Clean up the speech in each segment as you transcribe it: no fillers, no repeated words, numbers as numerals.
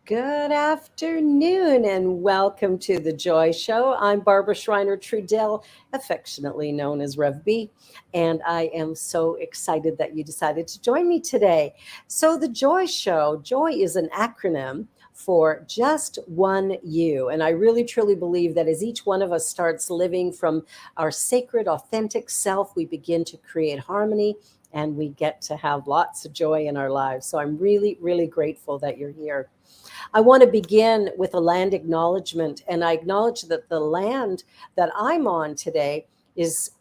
Good afternoon and welcome to the Joy Show. I'm Barbara Schreiner Trudell, affectionately known as Rev B, and I am so excited that you decided to join me today. So, the Joy Show, Joy is an acronym for just one you. And I really truly believe that as each one of us starts living from our sacred, authentic self, we begin to create harmony and we get to have lots of joy in our lives. So, I'm really, really grateful that you're here. I want to begin with a land acknowledgement, and I acknowledge that the land that I'm on today is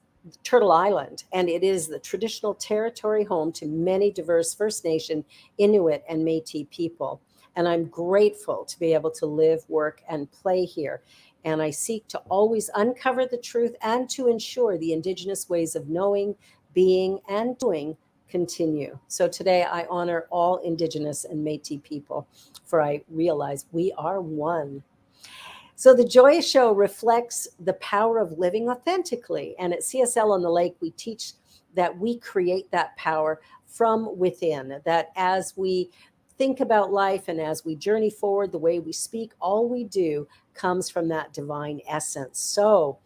Turtle Island, and it is the traditional territory home to many diverse First Nation, Inuit, and Métis people. And I'm grateful to be able to live, work, and play here. And I seek to always uncover the truth and to ensure the Indigenous ways of knowing, being, and doing continue. So today I honor all Indigenous and Métis people, for I realize we are one. So the Joy Show reflects the power of living authentically. And at CSL on the Lake, we teach that we create that power from within, that as we think about life and as we journey forward, the way we speak, all we do comes from that divine essence. So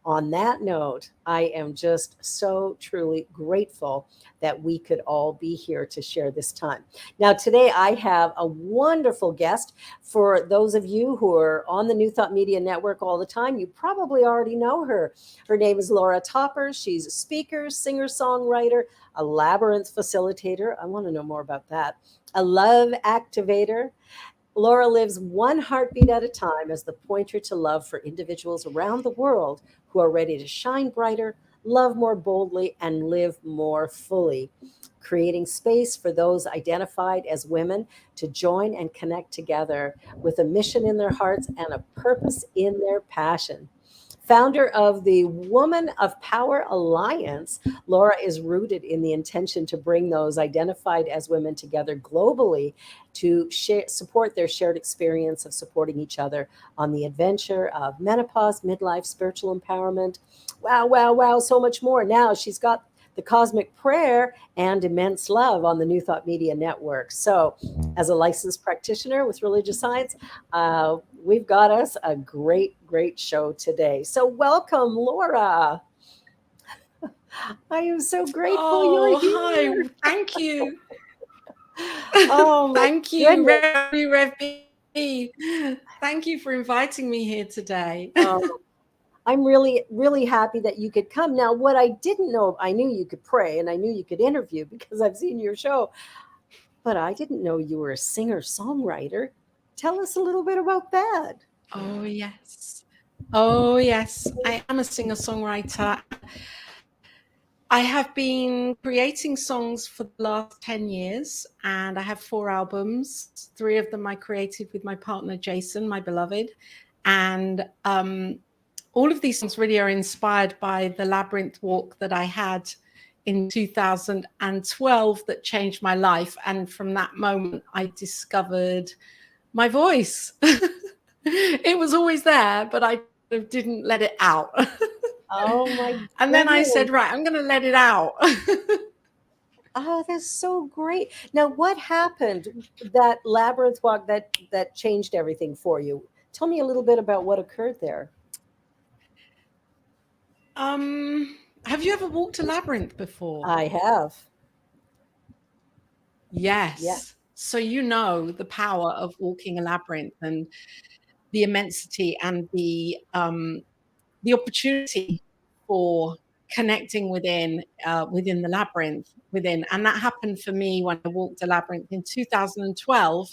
on that note, I am just so truly grateful that we could all be here to share this time. Now, today I have a wonderful guest. For those of you who are on the New Thought Media Network all the time, you probably already know her. Her name is Laura Topper. She's a speaker, singer, songwriter, a labyrinth facilitator. I want to know more about that. A love activator. Laura lives one heartbeat at a time as the pointer to love for individuals around the world who are ready to shine brighter, love more boldly, and live more fully, creating space for those identified as women to join and connect together with a mission in their hearts and a purpose in their passion. Founder of the Woman of Power Alliance, Laura is rooted in the intention to bring those identified as women together globally to support their shared experience of supporting each other on the adventure of menopause, midlife, spiritual empowerment. Wow, wow, wow, so much more. Now she's got the cosmic prayer and immense love on the New Thought Media Network. So, as a licensed practitioner with religious science, we've got us a great, great show today. So, welcome, Laura. I am so grateful you're Oh, here. hi. Thank you. Oh, my Thank you, goodness. Rev B. Thank you for inviting me here today. Um, I'm really, really happy that you could come. Now, what I didn't know, I knew you could pray and I knew you could interview because I've seen your show, but I didn't know you were a singer songwriter. Tell us a little bit about that. Oh, yes. Oh, yes. I am a singer-songwriter. I have been creating songs for the last 10 years, and I have 4 albums. 3 of them I created with my partner, Jason, my beloved. And all of these songs really are inspired by the labyrinth walk that I had in 2012 that changed my life. And from that moment, I discovered my voice. It was always there, but I didn't let it out. Oh my And then I goodness. said, right, I'm going to let it out. Oh, that's so great. Now, what happened that labyrinth walk that changed everything for you? Tell me a little bit about what occurred there. Have you ever walked a labyrinth before? I have. Yeah. Yes. So you know the power of walking a labyrinth and the immensity and the opportunity for connecting within the labyrinth within. And that happened for me when I walked a labyrinth in 2012.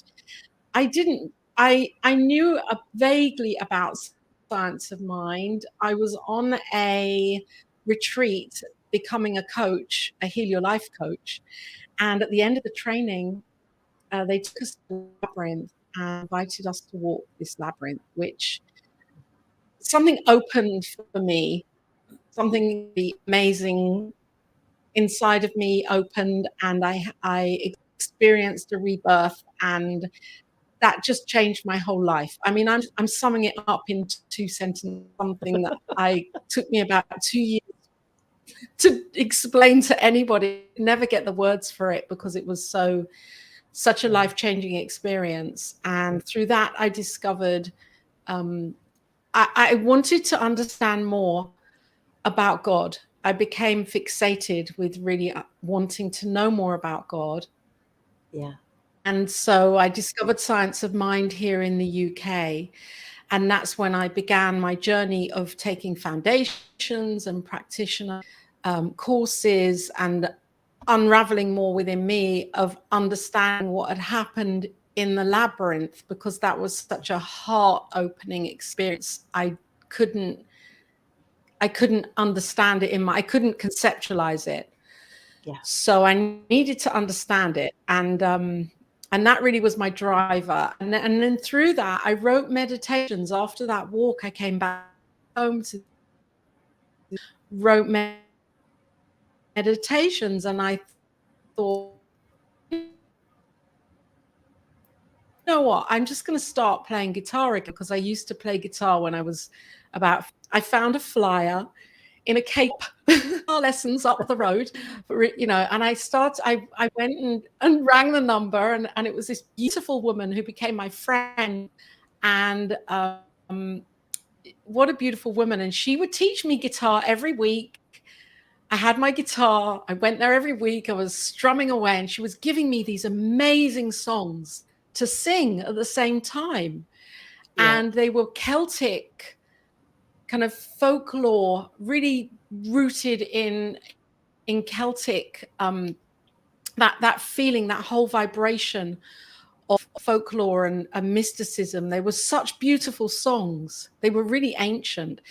I didn't. I knew vaguely about science of mind. I was on a retreat becoming a coach, a Heal Your Life coach, and at the end of the training, they took us to the labyrinth and invited us to walk this labyrinth, which something opened for me, something amazing inside of me opened, and I experienced a rebirth, and that just changed my whole life. I mean, I'm summing it up in 2 sentences, something that I took me about 2 years to explain to anybody. Never get the words for it because it was so such a Yeah. life-changing experience. And through that, I discovered um, I wanted to understand more about God. I became fixated with really wanting to know more about God. Yeah. And so I discovered Science of Mind here in the UK. And that's when I began my journey of taking foundations and practitioner courses and unraveling more within me of understanding what had happened in the labyrinth, because that was such a heart opening experience. Couldn't I couldn't understand it I couldn't conceptualize it. Yeah. So I needed to understand it. And that really was my driver. And then through that, I wrote meditations. After that walk, I came back home to wrote meditations, and I thought, you know what, I'm just going to start playing guitar again, because I used to play guitar when I was about, I found a flyer in a Cape lessons up the road, and I went and rang the number, and it was this beautiful woman who became my friend. And what a beautiful woman. And she would teach me guitar every week. I had my guitar. I went there every week. I was strumming away, and she was giving me these amazing songs to sing at the same time. Yeah. And they were Celtic kind of folklore, really rooted in Celtic, that feeling, that whole vibration of folklore and mysticism. They were such beautiful songs. They were really ancient.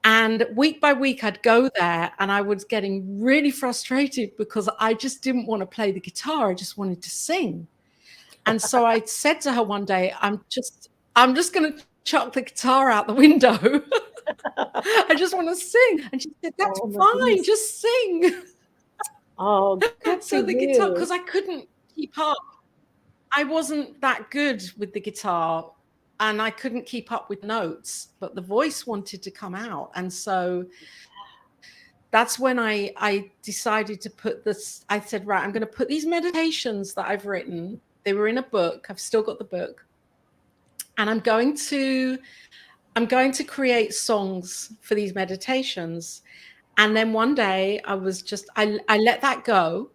And week by week, I'd go there, and I was getting really frustrated because I just didn't want to play the guitar. I just wanted to sing. And so I said to her one day, I'm just going to chuck the guitar out the window. I just want to sing. And she said, that's Oh my fine, goodness. just sing. Oh, good for So the guitar, you. because I couldn't keep up. I wasn't that good with the guitar, and I couldn't keep up with notes, but the voice wanted to come out. And so that's when I decided to put this. I said, right, I'm going to put these meditations that I've written. They were in a book. I've still got the book. And I'm going to create songs for these meditations. And then one day I let that go.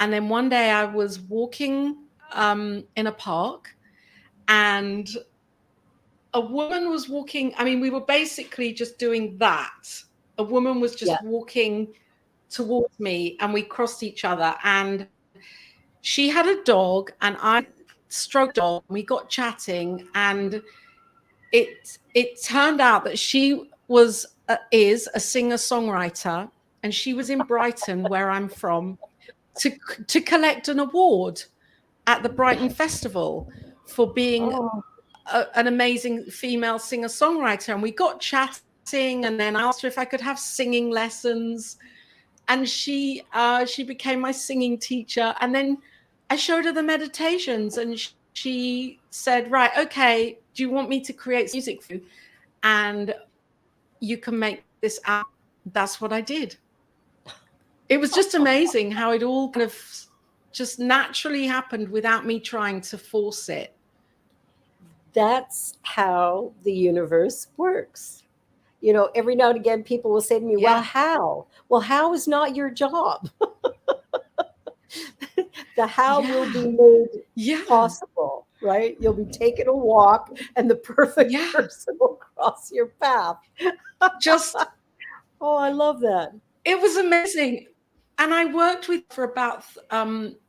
And then one day I was walking in a park, and a woman was walking. I mean, we were basically just doing that. A woman was Yeah. just walking towards me, and we crossed each other. And she had a dog, and I stroked the dog. And we got chatting, and it turned out that she is a singer-songwriter, and she was in Brighton, where I'm from, to collect an award at the Brighton Festival for being Oh, an amazing female singer-songwriter. And we got chatting, and then I asked her if I could have singing lessons, and she became my singing teacher. And then I showed her the meditations, and she said, right, okay, do you want me to create music for you, and you can make this out? That's what I did. It was just amazing how it all kind of just naturally happened without me trying to force it. that's how the universe works. Every now and again, people will say to me, well, Yeah. how? Well, how is not your job. The how will be Yeah. made Yeah. possible, right? You'll be taking a walk, and the perfect Yeah. person will cross your path. Just, Oh, I love that. it was amazing. And I worked with for about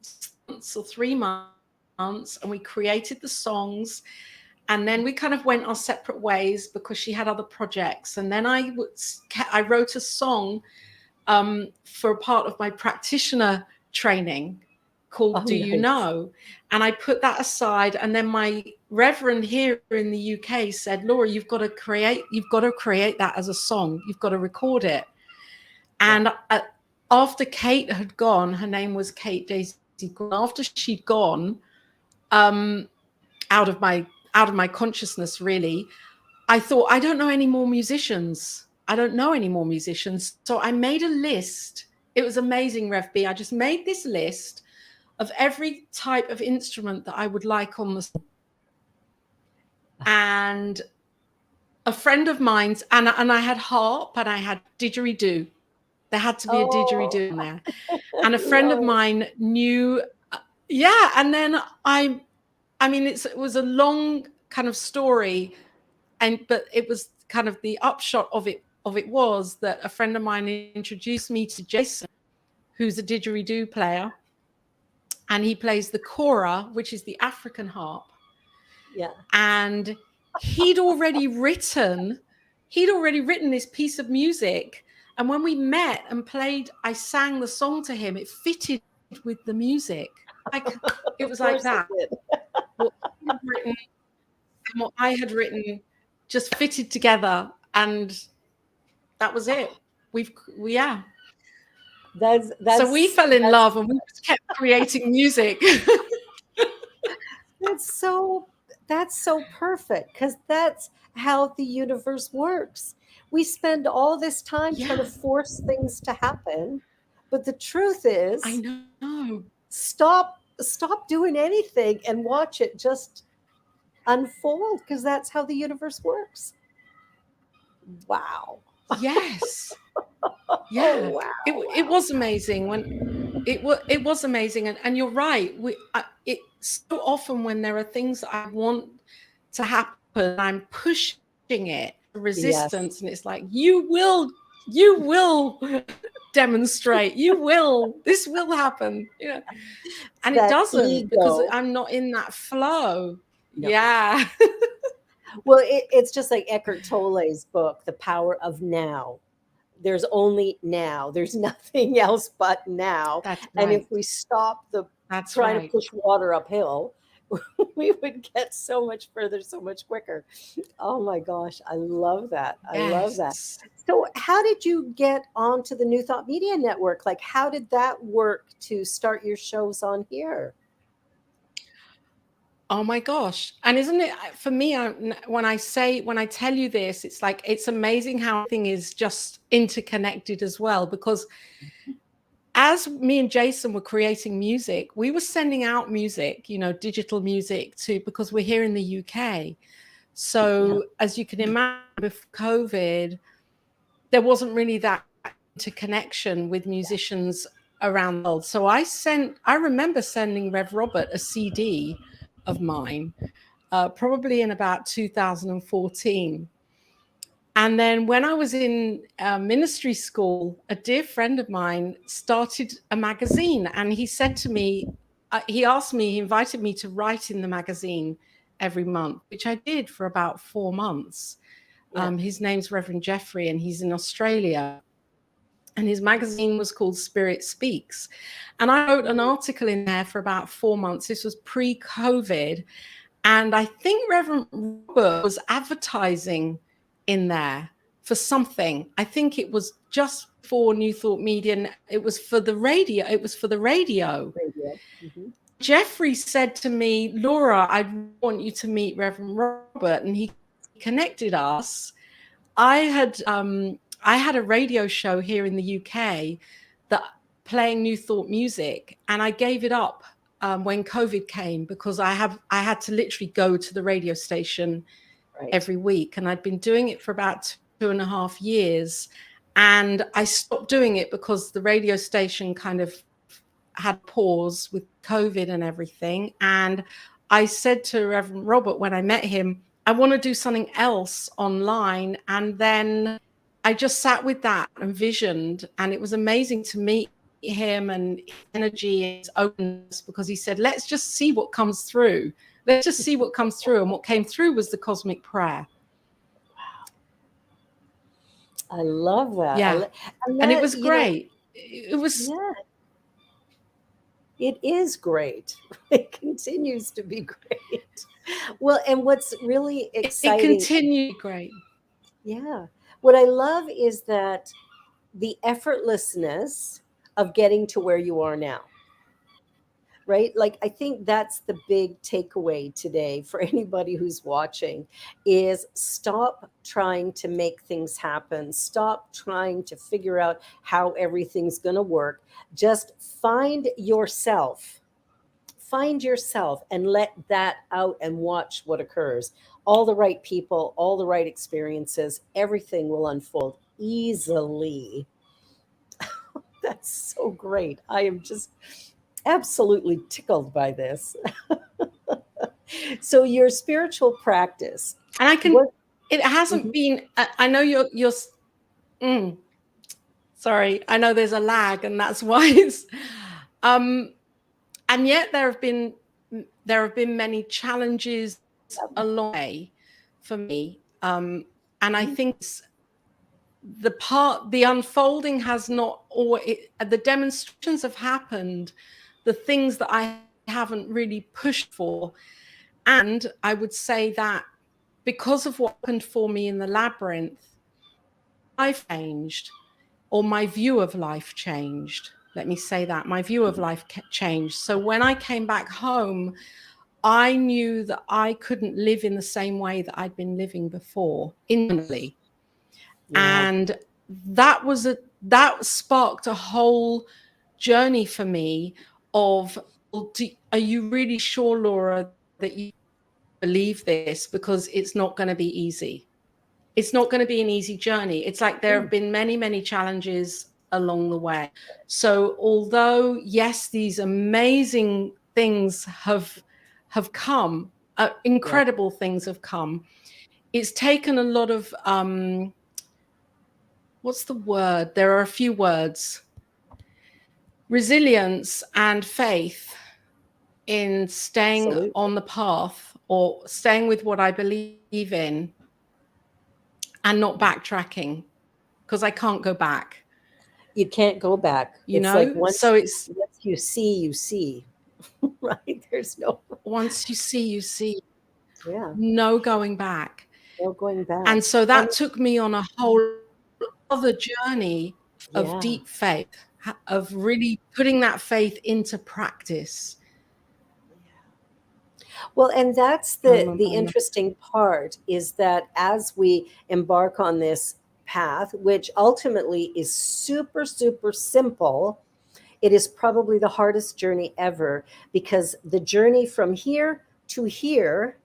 6 months or 3 months, and we created the songs. And then we kind of went our separate ways because she had other projects. And then I wrote a song for a part of my practitioner training called Oh, Do You nice. Know? And I put that aside. And then my reverend here in the UK said, Laura, you've got to create that as a song. You've got to record it. Yeah. And after Kate had gone, her name was Kate Daisy. After she'd gone um, out of my consciousness, really, I thought, I don't know any more musicians. I don't know any more musicians. So I made a list. It was amazing, Rev B. I just made this list of every type of instrument that I would like on the song. And a friend of mine's, and I had harp and I had didgeridoo. There had to be a Oh, didgeridoo in there. And a friend of love. mine knew, yeah. And then I mean, it was a long kind of story, but it was kind of the upshot of it was that a friend of mine introduced me to Jason, who's a didgeridoo player, and he plays the kora, which is the African harp. Yeah. And he'd already written this piece of music. And when we met and played, I sang the song to him. It fitted with the music. Like, it Of was like course it that. did. What he had written and what I had written just fitted together, and that was it. Yeah. That's So we that's fell in that's love, and we just kept creating music. that's so that's so perfect, because that's how the universe works. We spend all this time trying to Yeah, force things to happen, but the truth I is, know. stop doing anything and watch it just unfold, because that's how the universe works. Wow. Yes. Oh Yeah. wow, It wow. was amazing when it was amazing, and you're right. It so often when there are things that I want to happen, I'm pushing it, Yes, resistance, and it's like, you will demonstrate, this will happen, and it that doesn't, because ego. I'm not in that flow. No. Yeah. Well, it's just like Eckhart Tolle's book, The Power of Now. There's only now. There's nothing else but now. That's And if right. we stop the That's trying to right. push water uphill, we would get so much further, so much quicker. Oh my gosh, I love that. I love that. Yes. So, how did you get onto the New Thought Media Network? Like, how did that work to start your shows on here? Oh my gosh. And isn't it, for me, when I tell you this, it's like, it's amazing how everything is just interconnected as well. Because as me and Jason were creating music, we were sending out music, digital music because we're here in the UK. Yeah, So as you can imagine, before COVID, there wasn't really that interconnection with musicians around the world. So I remember sending Rev Robert a CD of mine, probably in about 2014. And then when I was in ministry school, a dear friend of mine started a magazine, and he said to me, he invited me to write in the magazine every month, which I did for about 4 months. yeah. His name's Reverend Jeffrey, and he's in Australia. And his magazine was called Spirit Speaks. And I wrote an article in there for about 4 months. This was pre-COVID. And I think Reverend Robert was advertising in there for something. I think it was just for New Thought Media. And it was for the radio. Radio. Hmm. Jeffrey said to me, Laura, I want you to meet Reverend Robert. And he connected us. I had a radio show here in the UK that playing New Thought music, and I gave it up when COVID came, because I had to literally go to the radio station Right. every week, and I'd been doing it for about 2.5 years, and I stopped doing it because the radio station kind of had pause with COVID and everything. And I said to Reverend Robert when I met him, I want to do something else online. And then I just sat with that and visioned. And it was amazing to meet him and his energy and his openness, because he said, let's just see what comes through. Let's just see what comes through. And what came through was the cosmic prayer. I love that. Yeah. And And it that, was great. It was, yeah, it is great. It continues to be great. Well, and what's really it exciting, continued great. yeah, what I love is that the effortlessness of getting to where you are now, right? Like, I think that's the big takeaway today for anybody who's watching, is stop trying to make things happen. Stop trying to figure out how everything's going to work. Just find yourself, find yourself and let that out and watch what occurs. All the right people, all the right experiences, everything will unfold easily. That's so great. I am just absolutely tickled by this. So, your spiritual practice, And I can, what? it hasn't Mhm. been, I know mm, sorry, I know there's a lag and that's why it's, um, and yet there have been many challenges along the way for me. And I think the unfolding has not always, the demonstrations have happened, the things that I haven't really pushed for. And I would say that because of what happened for me in the labyrinth, I've changed, or my view of life changed. Let me say that my view of life changed. So when I came back home, I knew that I couldn't live in the same way that I'd been living before internally. Yeah. And that sparked a whole journey for me of, well, are you really sure, Laura, that you believe this? Because it's not going to be easy. It's not going to be an easy journey. It's like there have Mm. been many, many challenges along the way. So although, yes, these amazing things have come, Yeah. incredible things have come, it's taken a lot of what's the word? There are a few words: resilience and faith in staying Absolutely. on the path, or staying with what I believe in, and not backtracking, because I can't go back, You can't go back. you It's like know? So it's, once you see, you see, right? There's no, once you see, you see, yeah, no going back. no going back. And so And that took me on a whole other journey of yeah. deep faith, of really putting that faith into practice. Well, and that's the On the, interesting part, is that as we embark on this path, which ultimately is super, super simple, it is probably the hardest journey ever, because the journey from here to here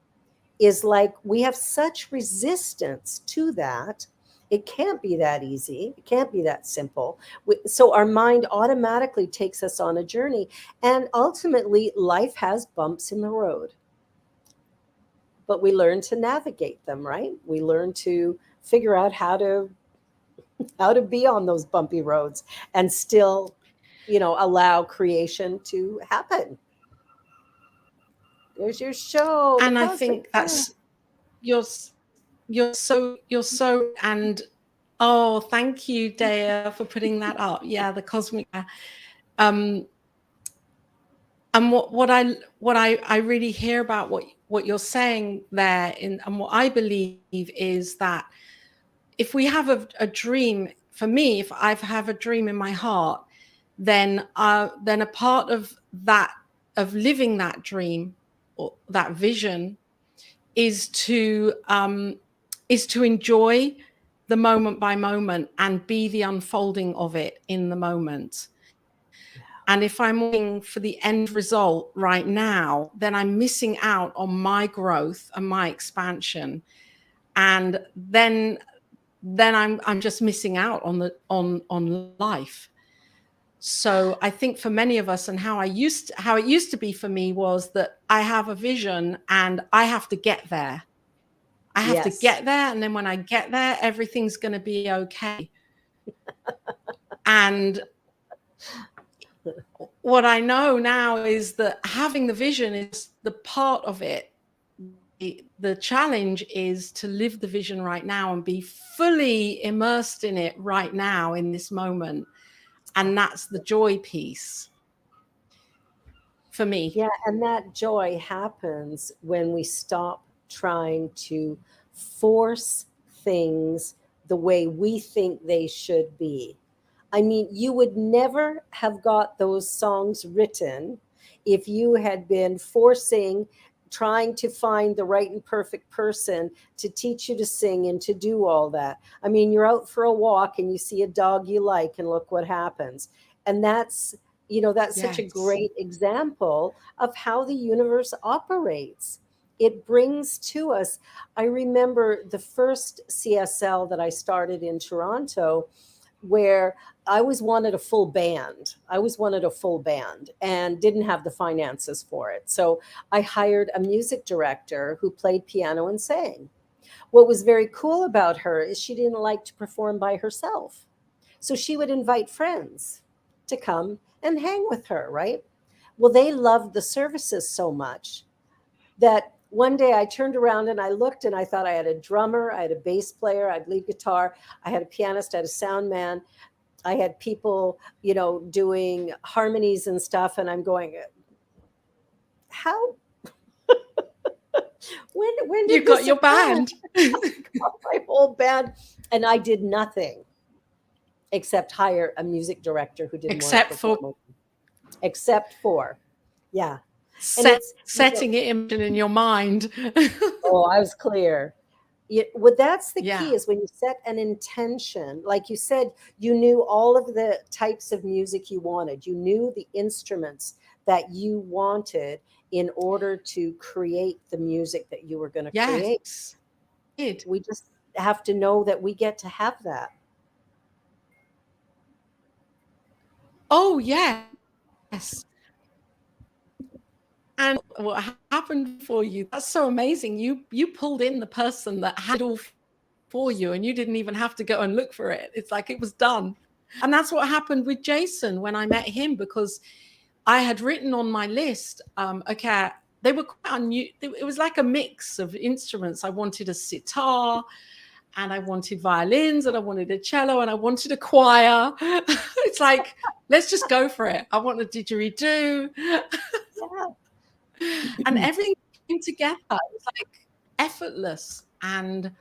is like we have such resistance to that. It can't be that easy. It can't be that simple. So our mind automatically takes us on a journey. And ultimately, life has bumps in the road, but we learn to navigate them, right? We learn to figure out how to be on those bumpy roads and still, allow creation to happen. There's your show, the and I cosmic. think that's, you're you're so and oh, thank you, Dea, for putting that up. Yeah, the cosmic. Um, and what I really hear about what you're saying there, and what I believe is that if we have a dream, for me, if I have a dream in my heart, then a part of that, of living that dream or that vision, is to enjoy the moment by moment and be the unfolding of it in the moment. And if I'm looking for the end result right now, then I'm missing out on my growth and my expansion. And then I'm just missing out on life. So I think for many of us, and how it used to be for me, was that I have a vision and I have to get there. I have to Yes. get there, and then when I get there, everything's going to be okay. And what I know now is that having the vision is the part of it. The challenge is to live the vision right now and be fully immersed in it right now in this moment. And that's the joy piece for me. Yeah, and that joy happens when we stop trying to force things the way we think they should be. I mean, you would never have got those songs written if you had been forcing, trying to find the right and perfect person to teach you to sing and to do all that. I mean, you're out for a walk and you see a dog you like, and look what happens. And that's That's such a Yes. great example of how the universe operates. It brings to us. I remember the first CSL that I started in Toronto, where I always wanted a full band. I always wanted a full band and didn't have the finances for it. So I hired a music director who played piano and sang. What was very cool about her is she didn't like to perform by herself. So she would invite friends to come and hang with her, right? Well, they loved the services so much that one day I turned around and I looked and I thought I had a drummer, I had a bass player, I had lead guitar, I had a pianist, I had a sound man, I had people, doing harmonies and stuff. And I'm going, how, when You did got this your occur? band. My whole band. And I did nothing except hire a music director who didn't want to Except for perform, except for, yeah. And it's, setting it in your mind. oh, I was clear. Well, that's the key, Yeah. is when you set an intention. Like you said, you knew all of the types of music you wanted, you knew the instruments that you wanted in order to create the music that you were going to create. Yes. Did. We just have to know that we get to have that. Oh, yes. And what happened for you? That's so amazing. You pulled in the person that had it all for you, and you didn't even have to go and look for it. It's like it was done. And that's what happened with Jason when I met him, because I had written on my list, okay, they were quite unusual. It was like a mix of instruments. I wanted a sitar, and I wanted violins, and I wanted a cello, and I wanted a choir. It's like, let's just go for it. I want a didgeridoo. Yeah. And everything came together. It was like effortless. And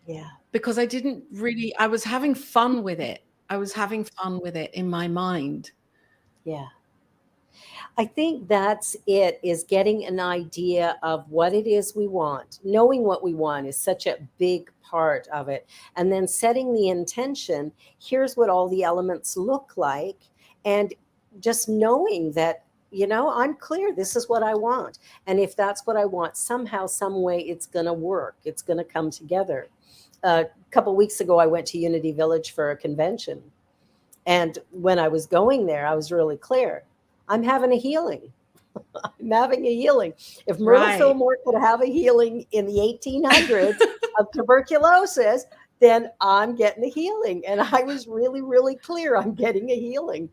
Yeah. because I was having fun with it. I was having fun with it in my mind. Yeah. I think that's it, is getting an idea of what it is we want. Knowing what we want is such a big part of it. And then setting the intention, here's what all the elements look like. And just knowing that, I'm clear, this is what I want. And if that's what I want, somehow, some way, it's going to work. It's going to come together. A couple weeks ago, I went to Unity Village for a convention. And when I was going there, I was really clear. I'm having a healing. I'm having a healing. If Myrtle Right. Fillmore could have a healing in the 1800s of tuberculosis, then I'm getting a healing. And I was really, really clear, I'm getting a healing.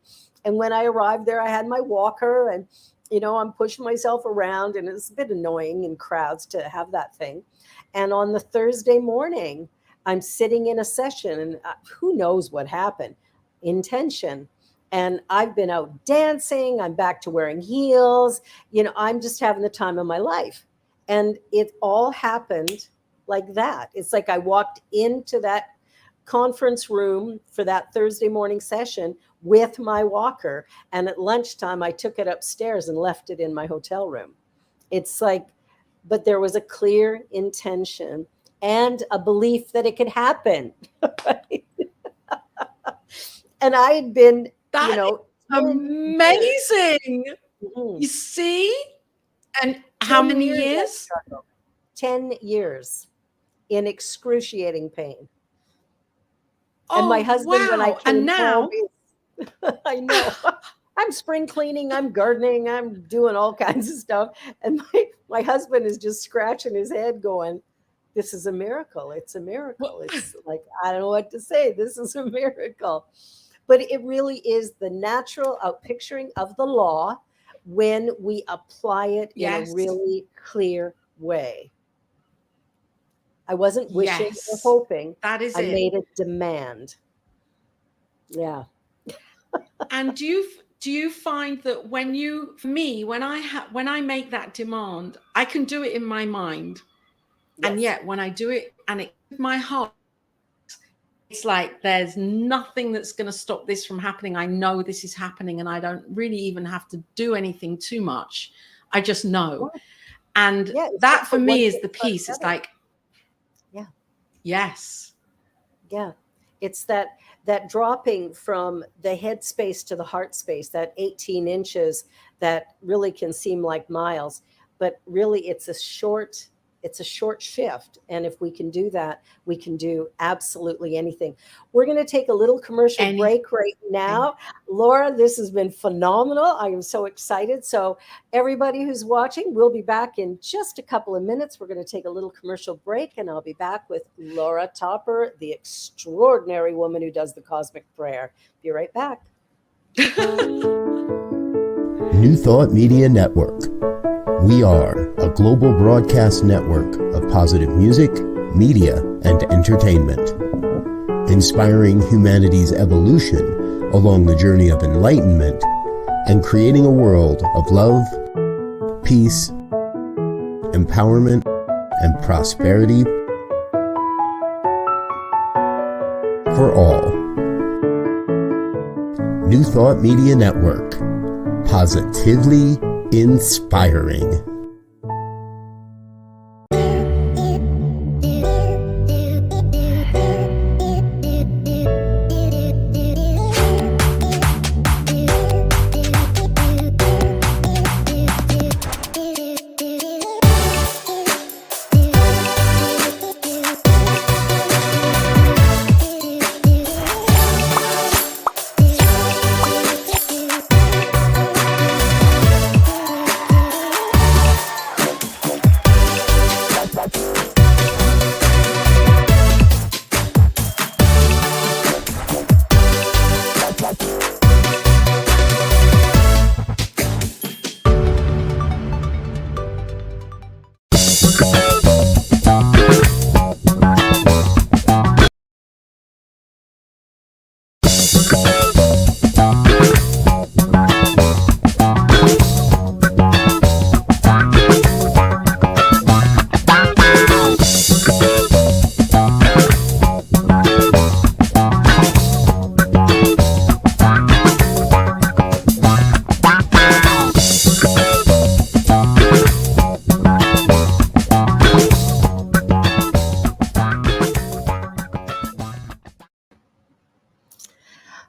And when I arrived there, I had my walker and, I'm pushing myself around, and it's a bit annoying in crowds to have that thing. And on the Thursday morning, I'm sitting in a session, and who knows what happened? Intention. And I've been out dancing. I'm back to wearing heels. I'm just having the time of my life. And it all happened like that. It's like I walked into that conference room for that Thursday morning session with my walker. And at lunchtime, I took it upstairs and left it in my hotel room. It's like, but there was a clear intention and a belief that it could happen. Right? And I had been, That is 10 years, amazing. mhm, You see? And how 10 many years I years? struggled, 10 years in excruciating pain. And my Oh, husband, when I wow. And came home, now, I know. I'm spring cleaning, I'm gardening, I'm doing all kinds of stuff. And my husband is just scratching his head going, this is a miracle. It's a what, miracle. It's like, I don't know what to say. This is a miracle. But it really is the natural outpicturing of the law when we apply it in a yes, really clear way. I wasn't wishing or yes, hoping. that is I it. made a demand. Yeah. And do you find that for me, when I make that demand, I can do it in my mind, and Yes. yet when I do it and it's with my heart, it's like there's nothing that's going to stop this from happening. I know this is happening, and I don't really even have to do anything too much. I just know. Well, And yeah. It's that just for the one me is thing the about piece. the It's other. like, Yeah. yes, Yeah. It's that dropping from the head space to the heart space, that 18 inches that really can seem like miles, but really it's a short shift. And if we can do that, we can do absolutely anything. We're going to take a little commercial break right Anything. now. Laura, this has been phenomenal. I am so excited. So everybody who's watching, we'll be back in just a couple of minutes. We're going to take a little commercial break, and I'll be back with Laura Topper, the extraordinary woman who does the cosmic prayer. Be right back. New Thought Media Network. We are a global broadcast network of positive music, media, and entertainment, inspiring humanity's evolution along the journey of enlightenment and creating a world of love, peace, empowerment, and prosperity for all. New Thought Media Network. Positively inspiring.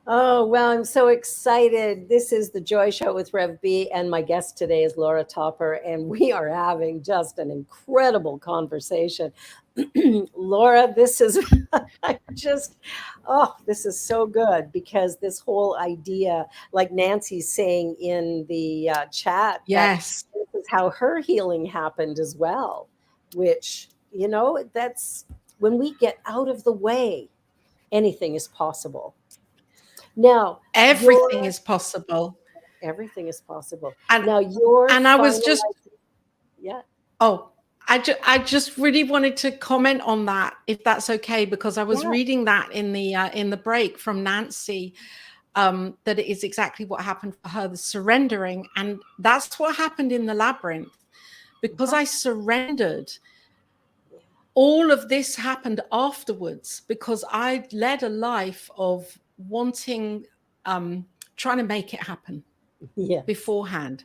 Oh, well, I'm so excited. This is the Joy Show with Rev B, and my guest today is Laura Topper, and we are having just an incredible conversation. Laura, this is I just, this is so good because this whole idea, like Nancy's saying in the chat, that Yes. this is how her healing happened as well, which, that's when we get out of the way, anything is possible. Now, Everything your is possible. everything is possible. And Now, your and I was final, just yeah, oh, I just really wanted to comment on that, if that's okay, because I was yeah, reading that in the break from Nancy, that it is exactly what happened for her, the surrendering, and that's what happened in the labyrinth. Because uh-huh, I surrendered, yeah, all of this happened afterwards, because I led a life of wanting, trying to make it happen yes, beforehand.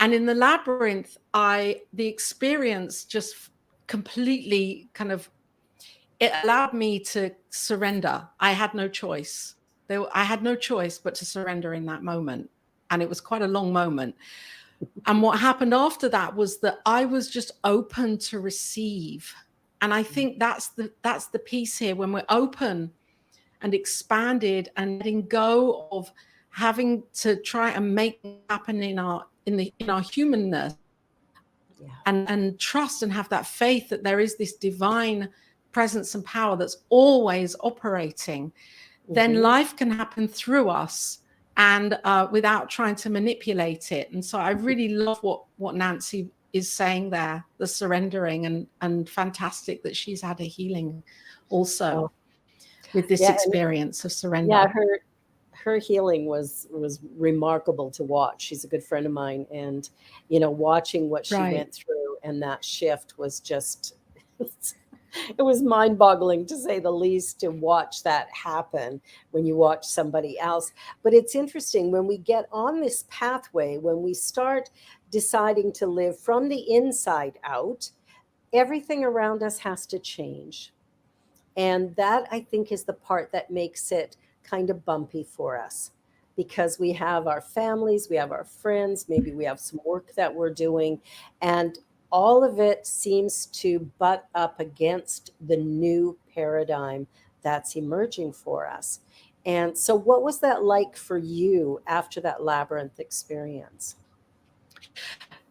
And in the labyrinth, the experience just completely kind of, it allowed me to surrender. I had no choice. I had no choice but to surrender in that moment. And it was quite a long moment. And what happened after that was that I was just open to receive. And I think that's the piece here. When we're open and expanded and letting go of having to try and make it happen in our humanness, yeah, and trust and have that faith that there is this divine presence and power that's always operating, then hmm, life can happen through us, and without trying to manipulate it. And so I really love what Nancy is saying there, the surrendering, and fantastic that she's had a healing also oh, with this yeah, and experience of yeah, surrender. her healing was remarkable to watch. She's a good friend of mine, and watching what she Right. went through and that shift was just it was mind-boggling to say the least, to watch that happen when you watch somebody else. But it's interesting when we get on this pathway, when we start deciding to live from the inside out, everything around us has to change. And that, I think, is the part that makes it kind of bumpy for us, because we have our families, we have our friends, maybe we have some work that we're doing, and all of it seems to butt up against the new paradigm that's emerging for us. And so, what was that like for you after that labyrinth experience?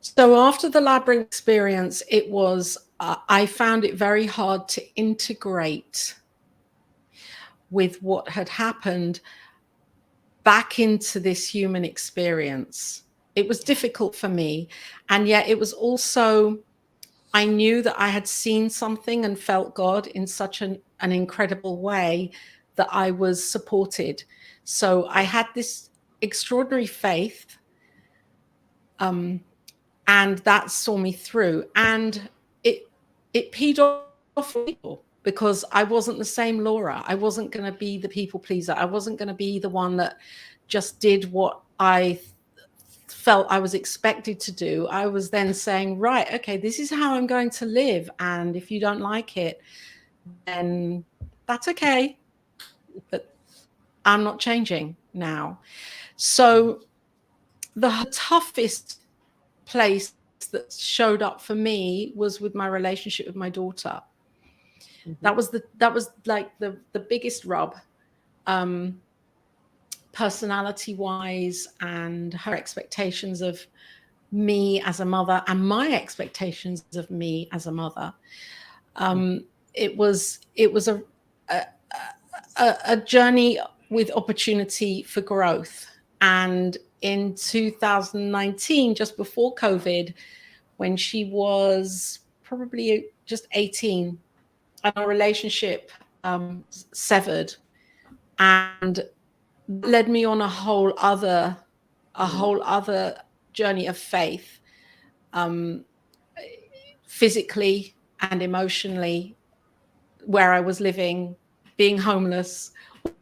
So after the labyrinth experience, it was, I found it very hard to integrate with what had happened back into this human experience. It was difficult for me. And yet it was also, I knew that I had seen something and felt God in such an incredible way that I was supported. So I had this extraordinary faith, and that saw me through. And it peed off people, because I wasn't the same Laura. I wasn't going to be the people pleaser. I wasn't going to be the one that just did what I felt I was expected to do. I was then saying, right, okay, this is how I'm going to live. And if you don't like it, then that's okay. But I'm not changing now. So the toughest place that showed up for me was with my relationship with my daughter. That was like the biggest rub, personality wise, and her expectations of me as a mother and my expectations of me as a mother. It was a journey with opportunity for growth. And in 2019, just before COVID, when she was probably just 18, and our relationship severed, and led me on a whole other journey of faith, physically and emotionally, where I was living, being homeless,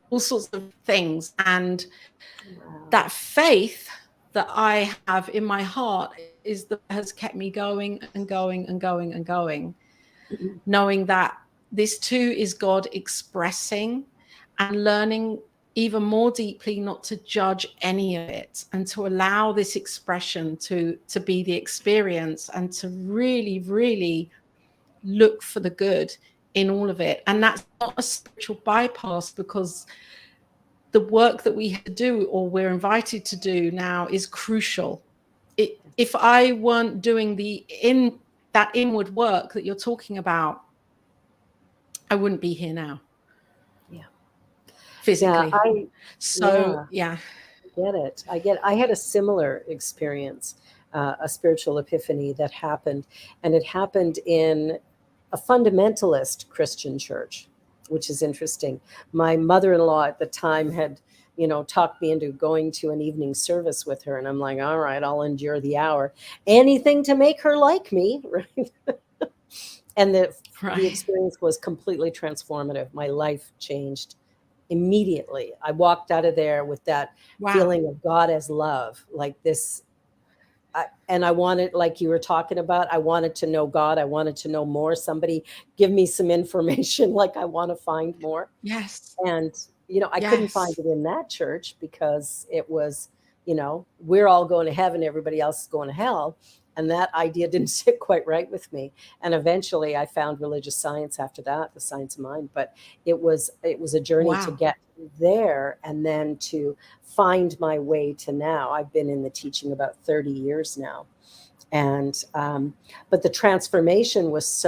all sorts of things. And that faith that I have in my heart is that has kept me going and going and going and going, knowing that this too is God expressing, and learning even more deeply not to judge any of it, and to allow this expression to be the experience, and to really, really look for the good in all of it. And that's not a spiritual bypass, because the work that we have to do, or we're invited to do now, is crucial. If I weren't doing that inward work that you're talking about, I wouldn't be here now. Yeah. Physically. Yeah, I had a similar experience, a spiritual epiphany that happened, and it happened in a fundamentalist Christian church, which is interesting. My mother-in-law at the time had, talked me into going to an evening service with her, and I'm like, all right, I'll endure the hour, anything to make her like me, right? And the experience was completely transformative. My life changed immediately. I walked out of there with that feeling of God as love, like this. And I wanted, like you were talking about, I wanted to know God. I wanted to know more. Somebody give me some information. Like, I want to find more. Yes. And, I couldn't find it in that church, because it was, we're all going to heaven, everybody else is going to hell. And that idea didn't sit quite right with me. And eventually I found religious science after that, the science of mind. But it was a journey to get there, and then to find my way to now. I've been in the teaching about 30 years now. And but the transformation was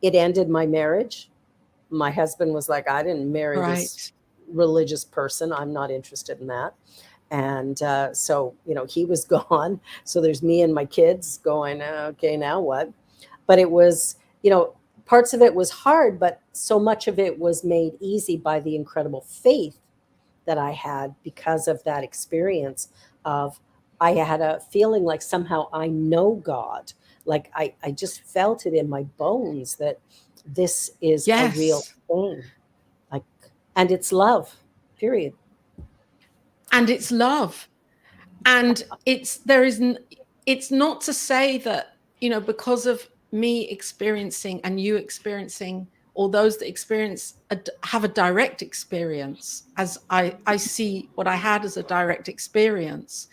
it ended my marriage. My husband was like, I didn't marry this religious person. I'm not interested in that. And so, he was gone. So there's me and my kids going, okay, now what? But it was, parts of it was hard, but so much of it was made easy by the incredible faith that I had, because of that experience of, I had a feeling like somehow I know God. Like I just felt it in my bones that this is a real thing. Like, and it's love, period. And it's love. And it's not to say that, because of me experiencing and you experiencing or those that have a direct experience, as I see what I had as a direct experience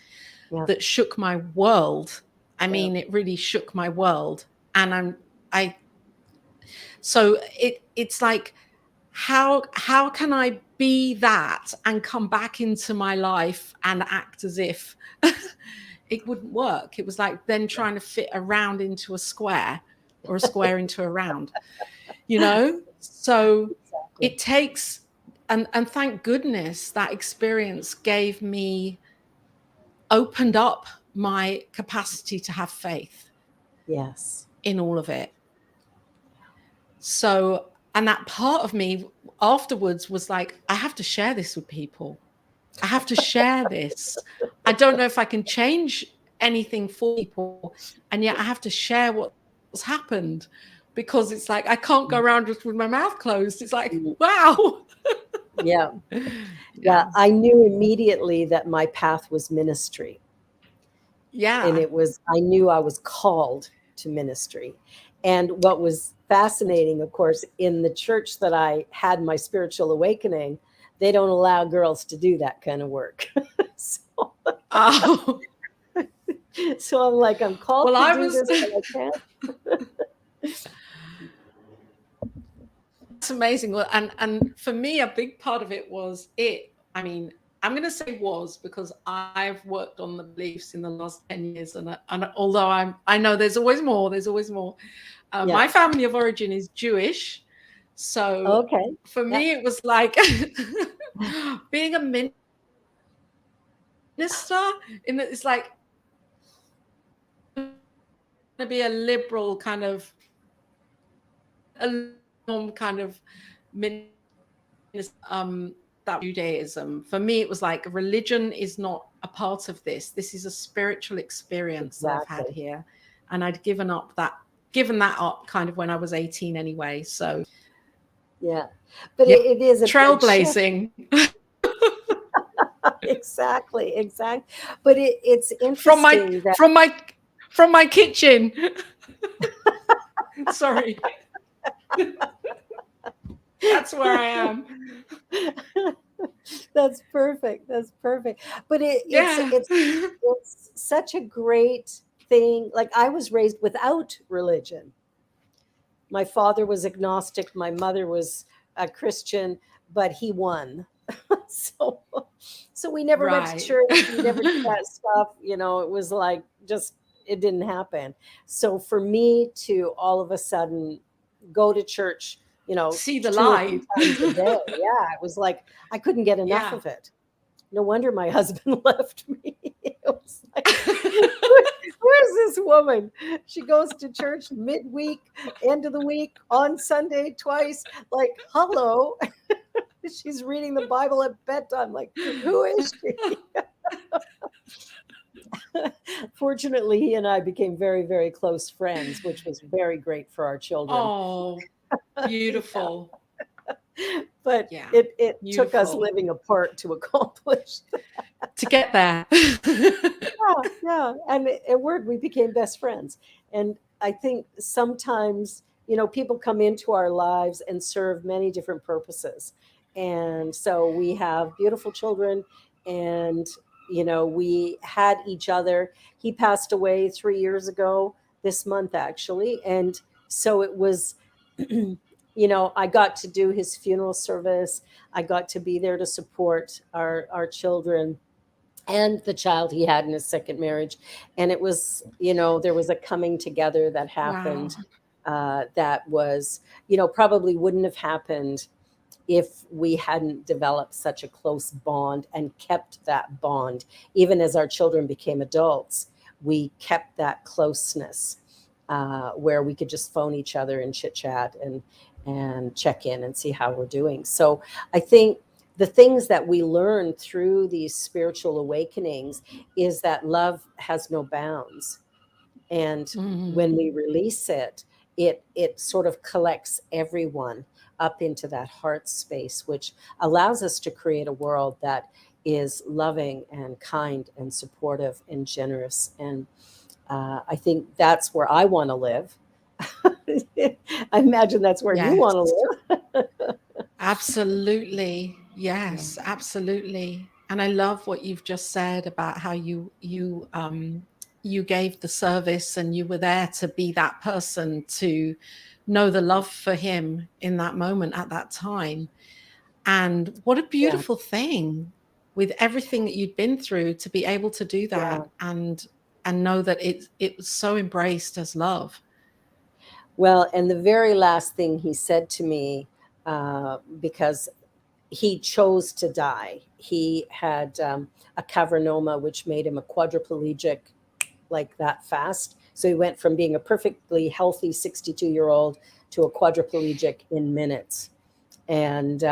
that shook my world. I mean, it really shook my world. And so it's like, how can I be that and come back into my life and act as if it wouldn't work? It was like then trying to fit a round into a square, or a square into a round, you know? So it takes, and thank goodness that experience opened up my capacity to have faith. Yes. In all of it. So, and that part of me afterwards was like, I have to share this with people. I have to share this. I don't know if I can change anything for people, and yet I have to share what's happened, because it's like I can't go around just with my mouth closed. It's like, wow. Yeah. I knew immediately that my path was ministry. Yeah. And I knew I was called to ministry. And what was fascinating, of course, in the church that I had my spiritual awakening, they don't allow girls to do that kind of work. So I'm like, I'm called to do this, but I can't. It's amazing. Well, and for me, a big part of it was I mean, I'm going to say was, because I've worked on the beliefs in the last 10 years. And although I know there's always more, my family of origin is Jewish. So for me, it was like being a minister it's like to be a liberal kind of that Judaism. For me, it was like religion is not a part of this. This is a spiritual experience that I've had here. And I'd given that up kind of when I was 18 anyway. So but it is a trailblazing. Exactly. But it's interesting from my kitchen. Sorry. That's where I am. That's perfect. But it's such a great thing. Like, I was raised without religion. My father was agnostic. My mother was a Christian, but he won. So we never went to church. We never did that stuff. You know, it was like, it didn't happen. So for me to all of a sudden go to church, you know, see the light times a day. It was like I couldn't get enough of it. No wonder my husband left me. It was like, where's this woman? She goes to church midweek, end of the week, on Sunday twice. Like, hello. She's reading the Bible at bedtime. Like, who is she? Fortunately, he and I became very, very close friends, which was very great for our children. Oh, beautiful. But it took us living apart to accomplish that. To get there. And we became best friends. And I think sometimes, you know, people come into our lives and serve many different purposes. And so we have beautiful children, and, you know, we had each other. He passed away 3 years ago this month, actually. And so it was, you know, I got to do his funeral service. I got to be there to support our children and the child he had in his second marriage. And it was, you know, there was a coming together that happened. That was, you know, probably wouldn't have happened if we hadn't developed such a close bond and kept that bond. Even as our children became adults, we kept that closeness where we could just phone each other and chit chat and check in and see how we're doing. So I think the things that we learn through these spiritual awakenings is that love has no bounds. And when we release it, it sort of collects everyone up into that heart space, which allows us to create a world that is loving and kind and supportive and generous. And I think that's where I want to live. I imagine that's where you want Yes. to live. Absolutely. Yeah. Yes, absolutely. And I love what you've just said about how you gave the service and you were there to be that person to know the love for him in that moment at that time. And what a Yeah. beautiful thing with everything that you'd been through to be able to do Yeah. that and know that it was so embraced as love. Well, and the very last thing he said to me, because he chose to die, he had a cavernoma, which made him a quadriplegic like that fast. So he went from being a perfectly healthy 62-year-old to a quadriplegic in minutes. And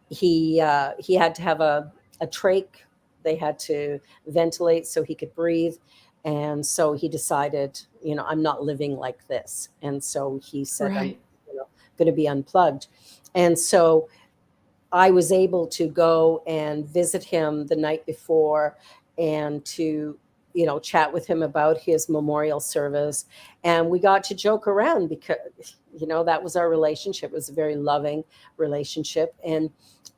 he had to have a trach. They had to ventilate so he could breathe. And so he decided, I'm not living like this. And so he said, I'm Right. going to be unplugged. And so I was able to go and visit him the night before and to, chat with him about his memorial service. And we got to joke around because, that was our relationship. It was a very loving relationship. And,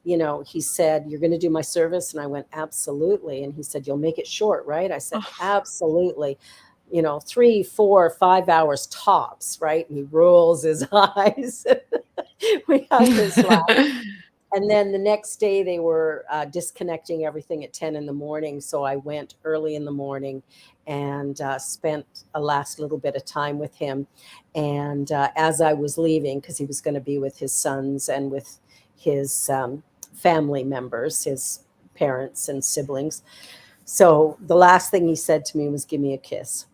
he said, "You're going to do my service?" And I went, "Absolutely." And he said, "You'll make it short, right?" I said, Oh. "Absolutely. 3, 4, 5 hours tops," right? And he rolls his eyes. We have this laugh. And then the next day they were disconnecting everything at 10 in the morning. So I went early in the morning and spent a last little bit of time with him. And as I was leaving, because he was going to be with his sons and with his family members, his parents and siblings. So the last thing he said to me was, "Give me a kiss."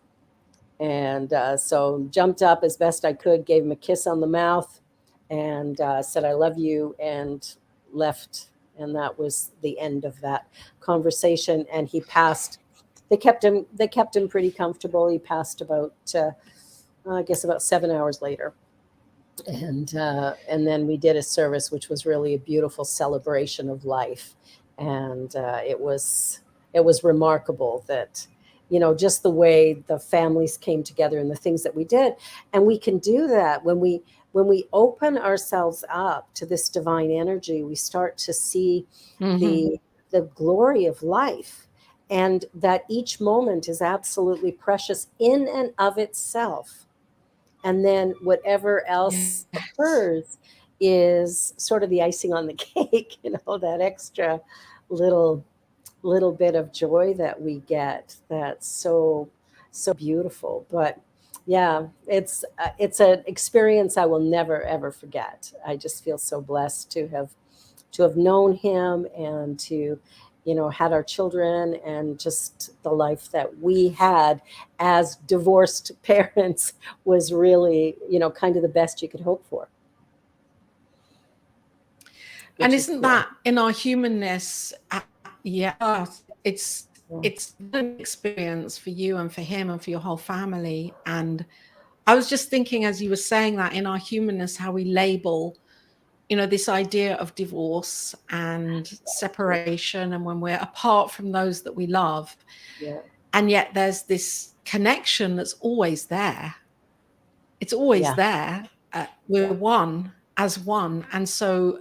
And so jumped up as best I could, gave him a kiss on the mouth, and said, "I love you," and left. And that was the end of that conversation. And he passed. They kept him pretty comfortable. He passed about, I guess, about 7 hours later. And then we did a service, which was really a beautiful celebration of life. And it was remarkable that, just the way the families came together and the things that we did. And we can do that when we open ourselves up to this divine energy. We start to see Hmm. the glory of life, and that each moment is absolutely precious in and of itself. And then whatever else Yes. occurs is sort of the icing on the cake, that extra little little bit of joy that we get. That's so beautiful. But yeah, it's an experience I will never ever forget. I just feel so blessed to have known him, and to had our children, and just the life that we had as divorced parents was really, kind of the best you could hope for, And which is isn't cool. that in our humanness? Yeah, it's Yeah. it's an experience for you and for him and for your whole family. And I was just thinking as you were saying that in our humanness, how we label, this idea of divorce and separation, and when we're apart from those that we love, Yeah. and yet there's this connection that's always there. It's always Yeah. there. We're Yeah. one as one. And so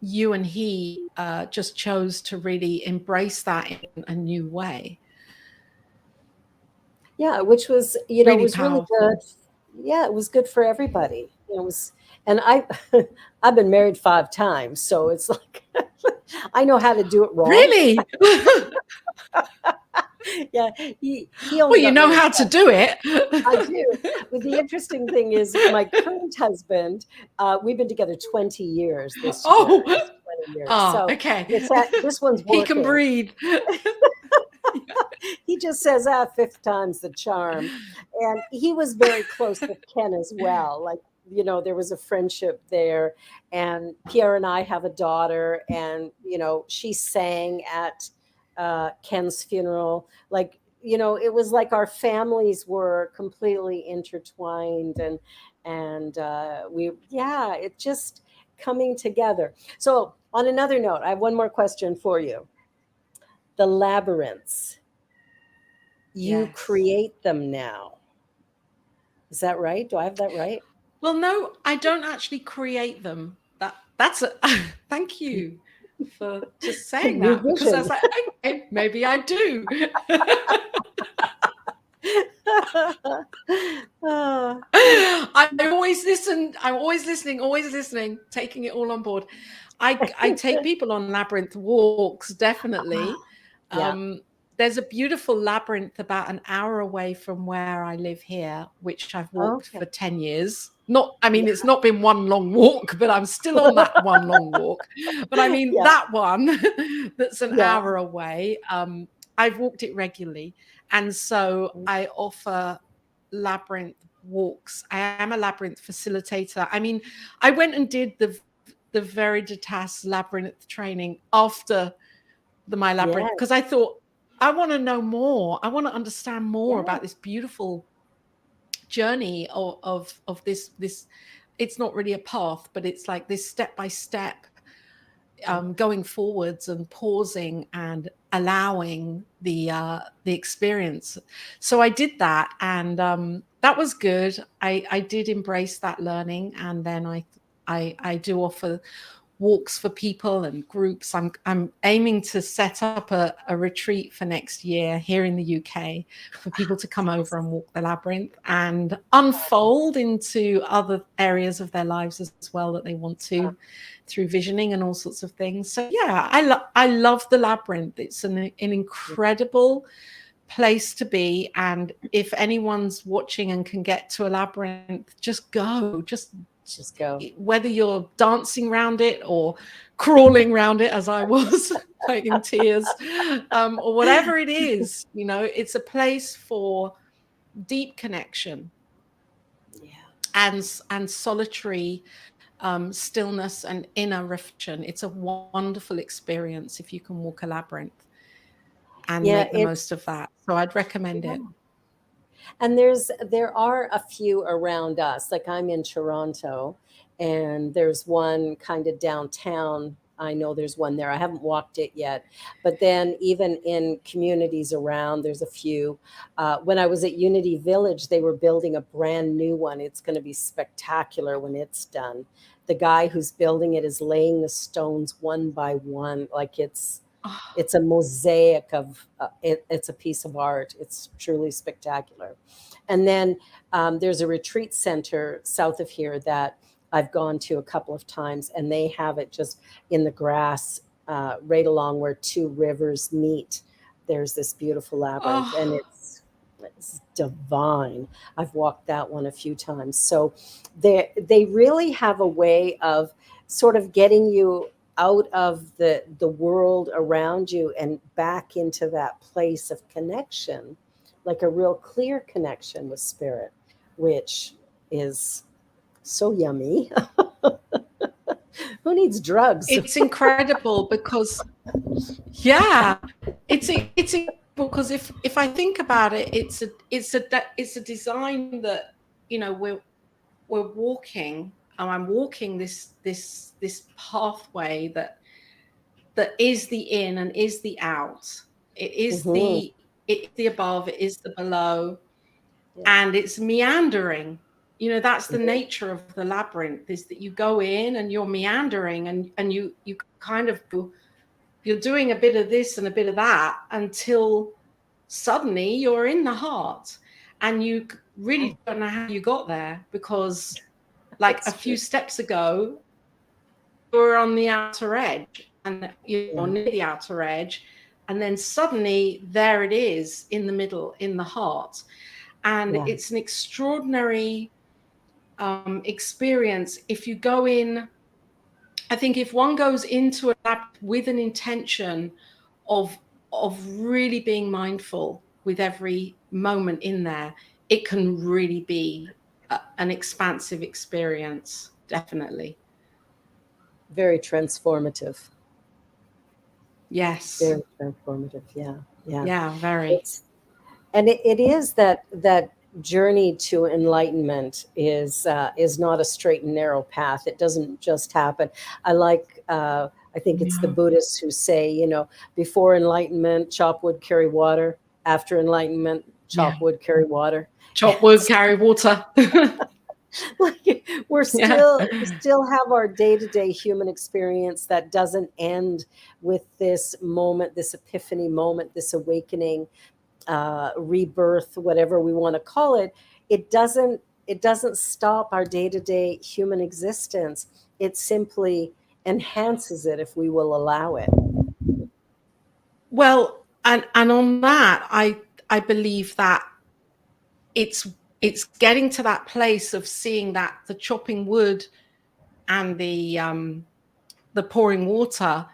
you and he just chose to really embrace that in a new way. Yeah, which was, it Really was really good. powerful. Yeah, it was good for everybody. It was, and I, I've been married 5 times, so it's like I know how to do it wrong. Really? Yeah, he only Well, you got know married how to twice. do it. I do. But the interesting thing is, my current husband, we've been together 20 years this year. Oh, It's 20 years. So okay. this one's He can working. breathe. He just says, fifth time's the charm. And he was very close with Ken as well. Like, there was a friendship there. And Pierre and I have a daughter, and, she sang at Ken's funeral. Like, it was like our families were completely intertwined, and it just coming together. So, on another note, I have one more question for you. The labyrinths, you Yes. create them now. Is that right? Do I have that right? Well, no, I don't actually create them. That's a thank you for just saying New that, because I was vision. like, maybe I do. Ah, I'm always listening, taking it all on board. I take people on labyrinth walks, definitely. yeah. There's a beautiful labyrinth about an hour away from where I live here, which I've walked for Okay. 10 years. Not, I mean, Yeah. it's not been one long walk, but I'm still on that one long walk. But I mean, Yeah. that one that's an Yeah. hour away, I've walked it regularly. And so I offer labyrinth walks. I am a labyrinth facilitator. I mean, I went and did the Veriditas labyrinth training after my Yeah. labyrinth, because I thought, I want to know more. I want to understand more Yeah. about this beautiful journey of this. It's not really a path, but it's like this step by step, going forwards and pausing and allowing the experience. So I did that, and that was good. I did embrace that learning, and then I do offer walks for people and groups. I'm aiming to set up a retreat for next year here in the UK for people to come over and walk the labyrinth and unfold into other areas of their lives as well that they want to, through visioning and all sorts of things. So yeah, I love the labyrinth. It's an incredible place to be, and if anyone's watching and can get to a labyrinth, just go. Just go. Whether you're dancing around it or crawling around it, as I was, like in tears, or whatever it is, it's a place for deep connection, Yeah. and solitary stillness and inner reflection. It's a wonderful experience if you can walk a labyrinth and Yeah. make the most of that. So I'd recommend Yeah. it. And there are a few around us. Like I'm in Toronto, and there's one kind of downtown. I know there's one there. I haven't walked it yet, but then even in communities around, there's a few. When I was at Unity Village, they were building a brand new one. It's going to be spectacular when it's done. The guy who's building it is laying the stones one by one, like Oh, it's a mosaic of it's a piece of art. It's truly spectacular. And then there's a retreat center south of here that I've gone to a couple of times, and they have it just in the grass, right along where two rivers meet. There's this beautiful labyrinth, and oh, it's divine. I've walked that one a few times. So they really have a way of sort of getting you out of the world around you and back into that place of connection, like a real clear connection with spirit, which is so yummy. Who needs drugs? it's incredible because, yeah, it's because if I think about it, it's a design that, we're walking, and I'm walking this pathway that is the in and is the out. It is Hmm. the above, it is the below, Yeah. and it's meandering. That's the Mhm. nature of the labyrinth, is that you go in and you're meandering, and you kind of you're doing a bit of this and a bit of that until suddenly you're in the heart, and you really don't know how you got there, because like a It's few true. steps ago you're on the outer edge, and you're Yeah. near the outer edge, and then suddenly there it is in the middle, in the heart. And Yeah. it's an extraordinary experience if you go in. I think if one goes into a lab with an intention of really being mindful with every moment in there, it can really be an expansive experience, definitely. Very transformative. Yes. Very transformative. Yeah. Yeah. Yeah, very. It's and it is that journey to enlightenment is not a straight and narrow path. It doesn't just happen. I think it's the No. Buddhists who say, before enlightenment, chop wood, carry water. After enlightenment, Yeah. chop wood, carry water. Chop wood, carry water. Like we Yeah. still have our day-to-day human experience that doesn't end with this moment, this epiphany moment, this awakening, rebirth, whatever we want to call it. It doesn't stop our day-to-day human existence. It simply enhances it if we will allow it. Well, and on that, I believe that it's it's getting to that place of seeing that the chopping wood and the pouring water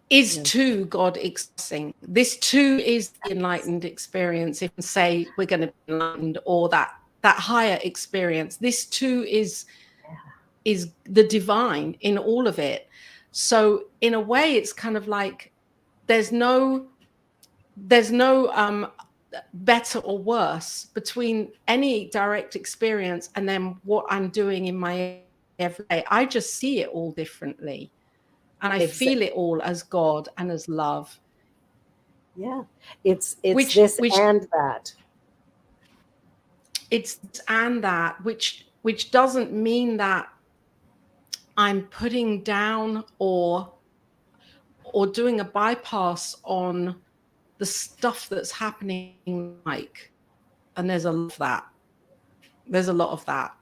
is Yeah. too God expressing. This too is the enlightened experience. If we say we're going to be enlightened, or that higher experience, this too is the divine in all of it. So in a way, it's kind of like there's no better or worse between any direct experience and then what I'm doing in my everyday. I just see it all differently, and I feel Exactly. it all as God and as love, Yeah. It's which this and that. it's and that which doesn't mean that I'm putting down or doing a bypass on the stuff that's happening, like, and there's a lot of that.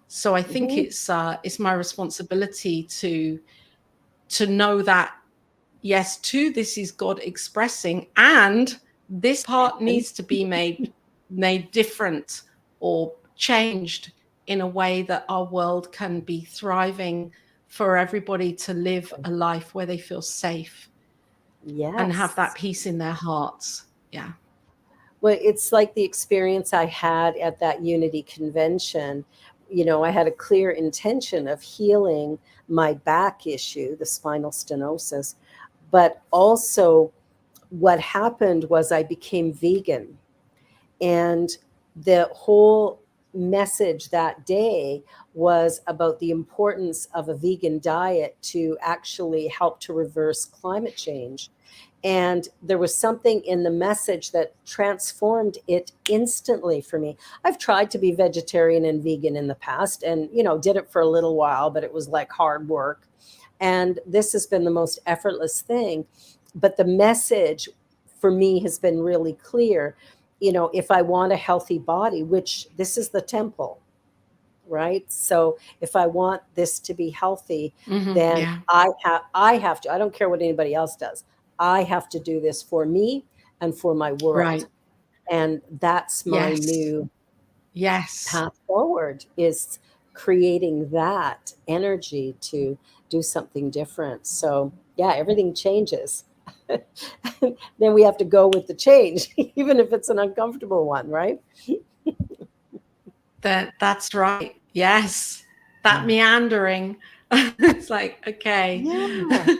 So I think Mhm. it's my responsibility to know that, yes, too, this is God expressing, and this part And needs to be made different or changed in a way that our world can be thriving for everybody to live a life where they feel safe and have that yes. peace in their hearts. Yeah. Well, it's like the experience I had at that Unity convention. I had a clear intention of healing my back issue, the spinal stenosis, but also what happened was I became vegan. And the whole message that day was about the importance of a vegan diet to actually help to reverse climate change. And there was something in the message that transformed it instantly for me. I've tried to be vegetarian and vegan in the past and, did it for a little while, but it was like hard work. And this has been the most effortless thing. But the message for me has been really clear. If I want a healthy body, which this is the temple, right? So if I want this to be healthy, then Yeah. I have to, I don't care what anybody else does. I have to do this for me and for my world. Right. And that's my Yes. new Yes. path forward, is creating that energy to do something different. So yeah, everything changes. Then we have to go with the change, even if it's an uncomfortable one, right? That's right. Yes. That Yeah. meandering. It's like, okay. Yeah.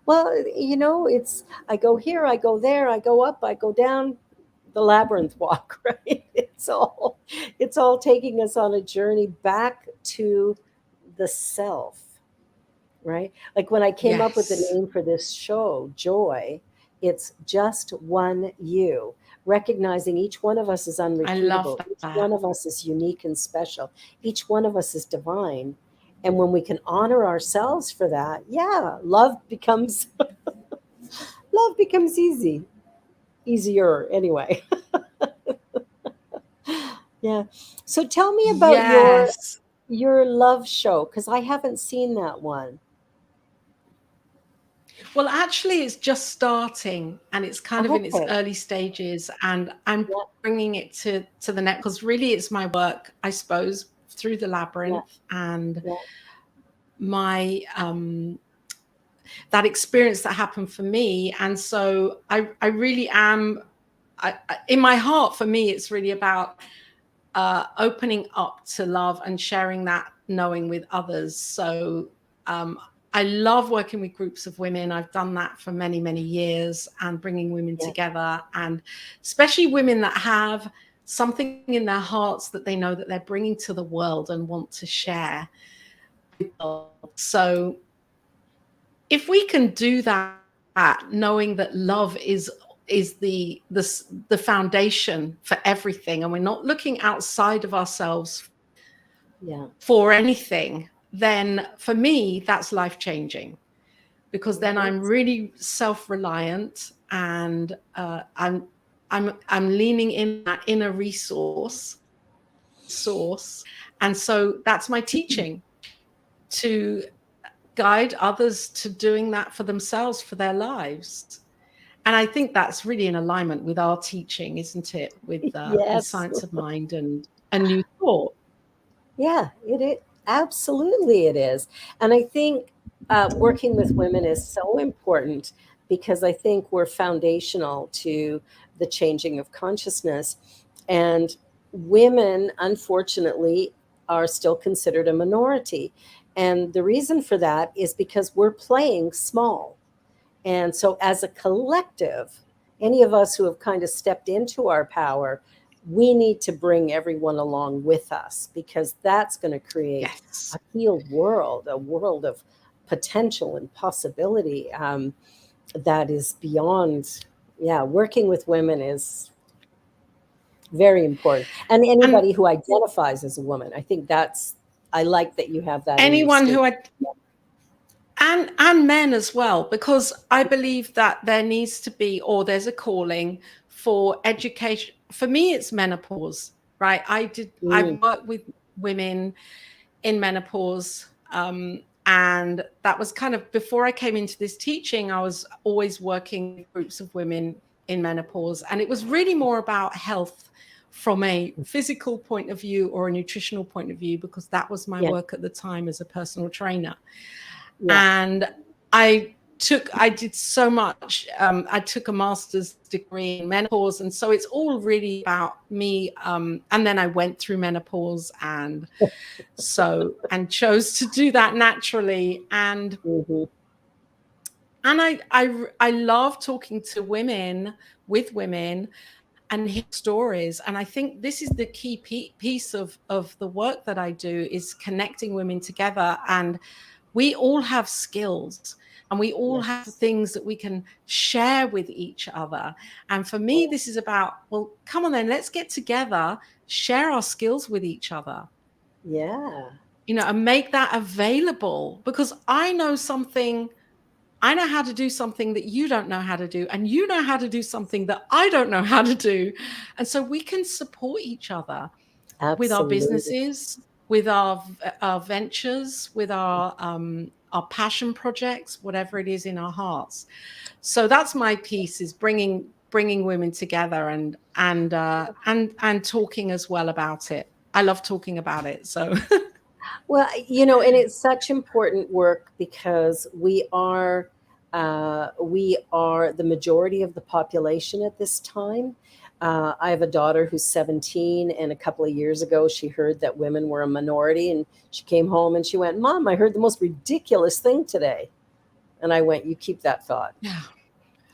Well, it's I go here, I go there, I go up, I go down, the labyrinth walk, right? It's all taking us on a journey back to the self, right? Like when I came up with the Yes. name for this show, Joy, it's just one you, recognizing each one of us is I love unrepeatable. Each that. one of us is unique and special. Each one of us is divine. And when we can honor ourselves for that, yeah, love becomes easier anyway. Yeah. So tell me about your Yes. your love show, because I haven't seen that one. Well, actually, it's just starting and it's kind of in its Okay. early stages, and I'm Yeah. bringing it to the net because really it's my work, I suppose, through the Yeah. labyrinth and Yeah. my that experience that happened for me. And so I really am in my heart. For me, it's really about opening up to love and sharing that knowing with others. So um, I love working with groups of women. I've done that for many, many years, and bringing women Yeah. together, and especially women that have something in their hearts that they know that they're bringing to the world and want to share. So if we can do that, knowing that love is the foundation for everything, and we're not looking outside of ourselves for anything, then for me that's life-changing, because then I'm really self-reliant, and I'm leaning in that inner resource source. And so that's my teaching, to guide others to doing that for themselves, for their lives. And I think that's really in alignment with our teaching, isn't it? With science of mind and a new thought. Yeah, it is. Absolutely, it is. And I think working with women is so important, because I think we're foundational to the changing of consciousness. And women, unfortunately, are still considered a minority. And the reason for that is because we're playing small. And so, as a collective, any of us who have kind of stepped into our power, we need to bring everyone along with us, because that's going to create a healed world, a world of potential and possibility that is beyond. Yeah, working with women is very important. And anybody who identifies as a woman, I think I like that you have that. Anyone who and men as well, because I believe that there needs to be, or there's a calling for education. For me, it's menopause, right? I worked with women in menopause, and that was kind of before I came into this teaching. I was always working with groups of women in menopause, and it was really more about health from a physical point of view or a nutritional point of view, because that was my work at the time as a personal trainer. And I did so much. I took a master's degree in menopause. And so it's all really about me. And then I went through menopause and chose to do that naturally. And I love talking to women, with women, and hear stories. And I think this is the key piece of the work that I do, is connecting women together. And we all have skills, and we all have things that we can share with each other. And for me, this is about, well, come on then, let's get together, share our skills with each other. Yeah. And make that available, because I know how to do something that you don't know how to do, and you know how to do something that I don't know how to do. And so we can support each other. Absolutely. With our businesses, with our ventures, with our passion projects, whatever it is in our hearts. So that's my piece, is bringing women together and talking as well about it. I love talking about it. So. Well, and it's such important work, because we are the majority of the population at this time. I have a daughter who's 17, and a couple of years ago, she heard that women were a minority, and she came home and she went, "Mom, I heard the most ridiculous thing today." And I went, "You keep that thought. Yeah.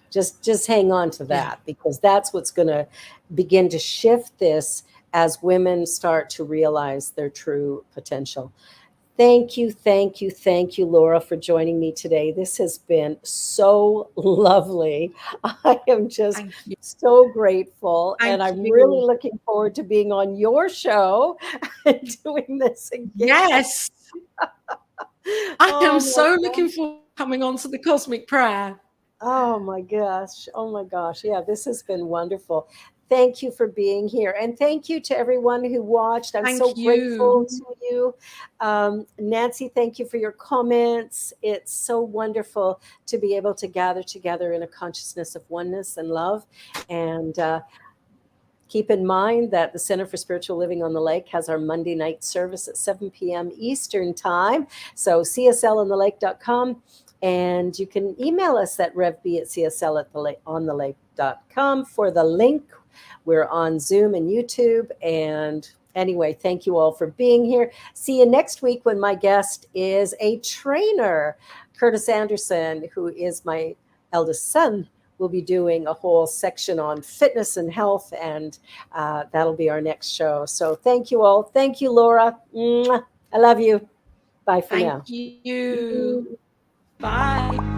Just hang on to that, because that's what's going to begin to shift this as women start to realize their true potential." Thank you, Laura, for joining me today. This has been so lovely. I am just so grateful. And I'm really looking forward to being on your show and doing this again. Yes. I am so looking forward to coming on to the Cosmic Prayer. Oh my gosh. Yeah, this has been wonderful. Thank you for being here. And thank you to everyone who watched. I'm so grateful to you. Nancy, thank you for your comments. It's so wonderful to be able to gather together in a consciousness of oneness and love. And keep in mind that the Center for Spiritual Living on the Lake has our Monday night service at 7 p.m. Eastern time. So cslonTheLake.com. And you can email us at revb@csl.onthelake.com for the link. We're on Zoom and YouTube. And anyway, thank you all for being here. See you next week, when my guest is a trainer, Curtis Anderson, who is my eldest son. We'll be doing a whole section on fitness and health, and that'll be our next show. So thank you all. Thank you, Laura. I love you. Bye for now. Thank you. Bye.